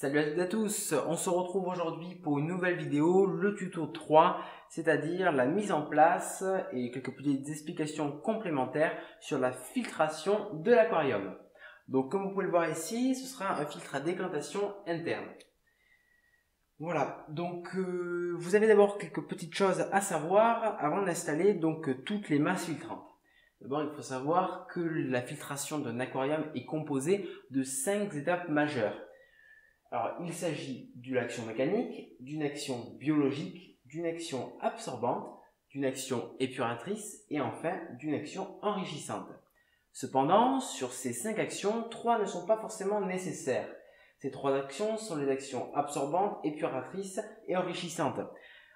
Salut à toutes et à tous, on se retrouve aujourd'hui pour une nouvelle vidéo, le tuto 3, c'est-à-dire la mise en place et quelques petites explications complémentaires sur la filtration de l'aquarium. Donc comme vous pouvez le voir ici, ce sera un filtre à décantation interne. Voilà, donc vous avez d'abord quelques petites choses à savoir avant d'installer donc toutes les masses filtrantes. D'abord, il faut savoir que la filtration d'un aquarium est composée de 5 étapes majeures. Alors, il s'agit d'une action mécanique, d'une action biologique, d'une action absorbante, d'une action épuratrice et enfin d'une action enrichissante. Cependant, sur ces 5 actions, 3 ne sont pas forcément nécessaires. Ces 3 actions sont les actions absorbantes, épuratrices et enrichissantes.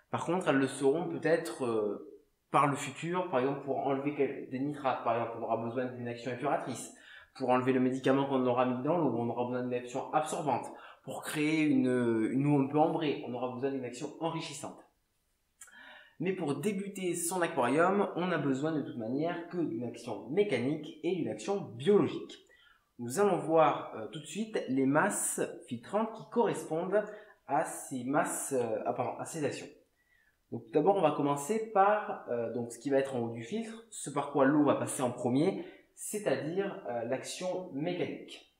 Par contre, elles le seront peut-être par le futur, par exemple pour enlever des nitrates, par exemple, on aura besoin d'une action épuratrice. Pour enlever le médicament qu'on aura mis dans l'eau, on aura besoin d'une action absorbante. Pour créer une eau un peu ambrée, on aura besoin d'une action enrichissante. Mais pour débuter son aquarium, on a besoin de toute manière que d'une action mécanique et d'une action biologique. Nous allons voir tout de suite les masses filtrantes qui correspondent à ces à ces actions. Donc d'abord, on va commencer par donc ce qui va être en haut du filtre, ce par quoi l'eau va passer en premier, c'est-à-dire l'action mécanique.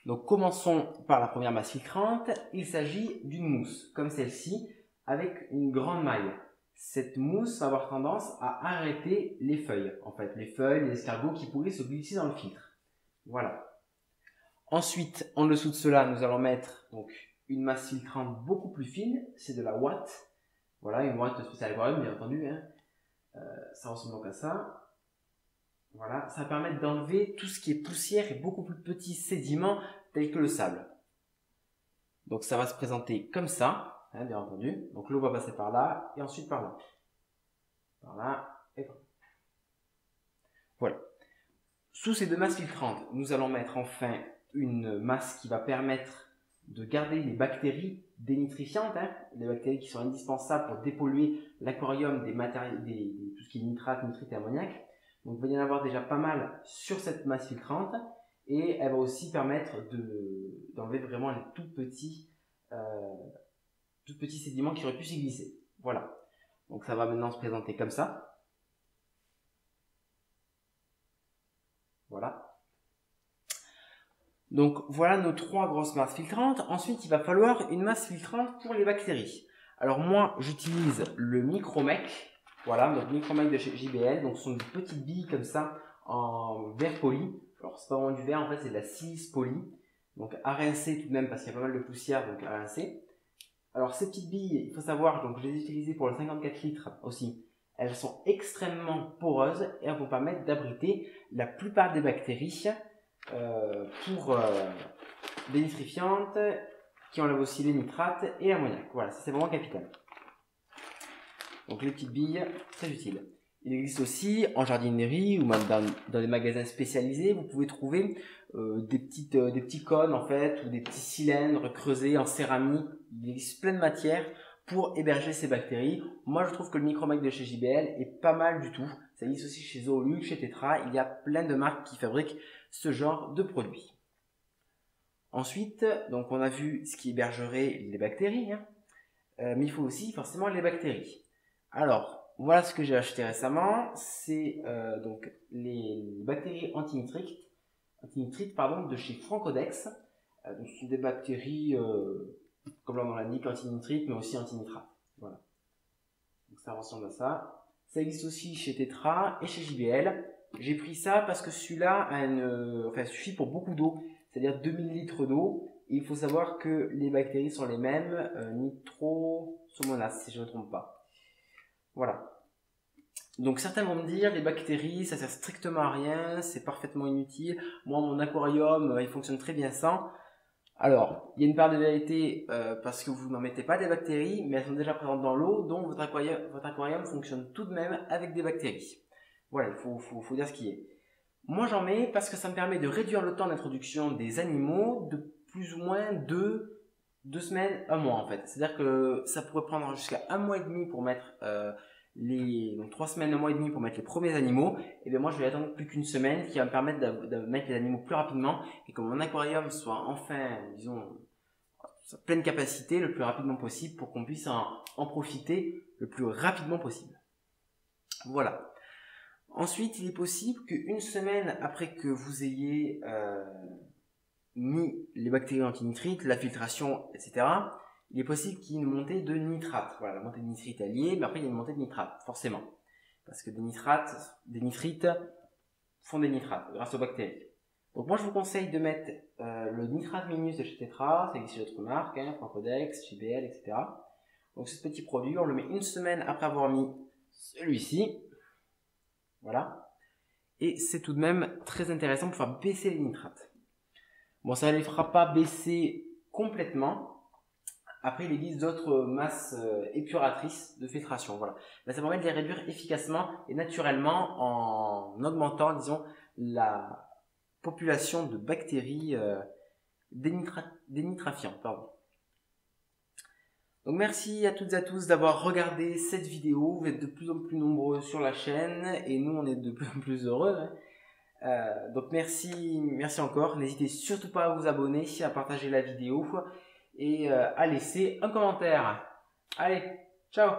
Donc commençons par la première masse filtrante. Il s'agit d'une mousse, comme celle-ci, avec une grande maille. Cette mousse va avoir tendance à arrêter les feuilles. En fait, les feuilles, les escargots qui pourraient se glisser dans le filtre. Voilà. Ensuite, en dessous de cela, nous allons mettre donc une masse filtrante beaucoup plus fine. C'est de la ouate. Voilà, une ouate spéciale aquarium, bien entendu. Ça ressemble donc à ça. Voilà, ça va permettre d'enlever tout ce qui est poussière et beaucoup plus petits sédiments tels que le sable. Donc ça va se présenter comme ça, bien entendu. Donc l'eau va passer par là et ensuite par là. Par là et par là. Voilà. Sous ces deux masses filtrantes, nous allons mettre enfin une masse qui va permettre de garder les bactéries dénitrifiantes, les bactéries qui sont indispensables pour dépolluer l'aquarium tout ce qui est nitrate, nitrite et ammoniac. Donc il va y en avoir déjà pas mal sur cette masse filtrante et elle va aussi permettre d'enlever vraiment les tout petits sédiments qui auraient pu s'y glisser. Voilà. Donc ça va maintenant se présenter comme ça. Voilà. Donc voilà nos 3 grosses masses filtrantes. Ensuite, il va falloir une masse filtrante pour les bactéries. Alors moi, j'utilise le Micromec. Voilà, notre Micromec de chez JBL. Donc ce sont des petites billes comme ça en verre poli. Alors c'est pas vraiment du verre, en fait c'est de la silice polie. Donc à rincer tout de même parce qu'il y a pas mal de poussière, donc à rincer. Alors ces petites billes, il faut savoir, donc je les ai utilisées pour le 54 litres aussi. Elles sont extrêmement poreuses et elles vont permettre d'abriter la plupart des bactéries des nitrifiantes qui enlèvent aussi les nitrates et l'ammoniac. Voilà, ça c'est vraiment capital. Donc les petites billes, très utiles. Il existe aussi en jardinerie ou même dans des magasins spécialisés, vous pouvez trouver des petits cônes en fait ou des petits cylindres creusés en céramique. Il existe plein de matières pour héberger ces bactéries. Moi je trouve que le Micromec de chez JBL est pas mal du tout. Ça existe aussi chez Zoolux, chez Tetra. Il y a plein de marques qui fabriquent ce genre de produits. Ensuite, donc on a vu ce qui hébergerait les bactéries, mais il faut aussi forcément les bactéries. Alors, voilà ce que j'ai acheté récemment, c'est donc les bactéries antinitrites de chez Francodex. Donc ce sont des bactéries, comme l'on l'indique, antinitrites, mais aussi antinitrates. Voilà. Donc ça ressemble à ça. Ça existe aussi chez Tetra et chez JBL. J'ai pris ça parce que celui-là suffit pour beaucoup d'eau, c'est-à-dire 2000 litres d'eau. Il faut savoir que les bactéries sont les mêmes, Nitrosomonas, si je ne me trompe pas. Voilà. Donc certains vont me dire, les bactéries, ça sert strictement à rien, c'est parfaitement inutile. Moi, mon aquarium, il fonctionne très bien sans. Alors, il y a une part de vérité parce que vous n'en mettez pas des bactéries, mais elles sont déjà présentes dans l'eau, donc votre aquarium fonctionne tout de même avec des bactéries. Voilà, il faut dire ce qui est. Moi, j'en mets parce que ça me permet de réduire le temps d'introduction des animaux de plus ou moins 2 semaines, 1 mois en fait. C'est-à-dire que ça pourrait prendre jusqu'à 1 mois et demi pour mettre donc 3 semaines, 1 mois et demi pour mettre les premiers animaux, et bien moi je vais attendre plus qu'une semaine qui va me permettre de mettre les animaux plus rapidement et que mon aquarium soit enfin, disons, sa pleine capacité le plus rapidement possible pour qu'on puisse en profiter le plus rapidement possible. Voilà. Ensuite, il est possible qu'une semaine après que vous ayez mis les bactéries antinitrites, la filtration, etc., il est possible qu'il y ait une montée de nitrate. Voilà, la montée de nitrite est liée, mais après il y a une montée de nitrate, forcément. Parce que des nitrites font des nitrates grâce aux bactéries. Donc moi je vous conseille de mettre le nitrate minus de chez Tetra, ça existe chez d'autres marques, Francodex, JBL, etc. Donc ce petit produit, on le met une semaine après avoir mis celui-ci. Voilà. Et c'est tout de même très intéressant pour faire baisser les nitrates. Bon, ça ne les fera pas baisser complètement. Après, il existe d'autres masses épuratrices de filtration. Voilà. Mais ça permet de les réduire efficacement et naturellement en augmentant, disons, la population de bactéries dénitrafiants. Pardon. Donc merci à toutes et à tous d'avoir regardé cette vidéo. Vous êtes de plus en plus nombreux sur la chaîne et nous on est de plus en plus heureux. Donc merci encore. N'hésitez surtout pas à vous abonner, à partager la vidéo et à laisser un commentaire. Allez, ciao!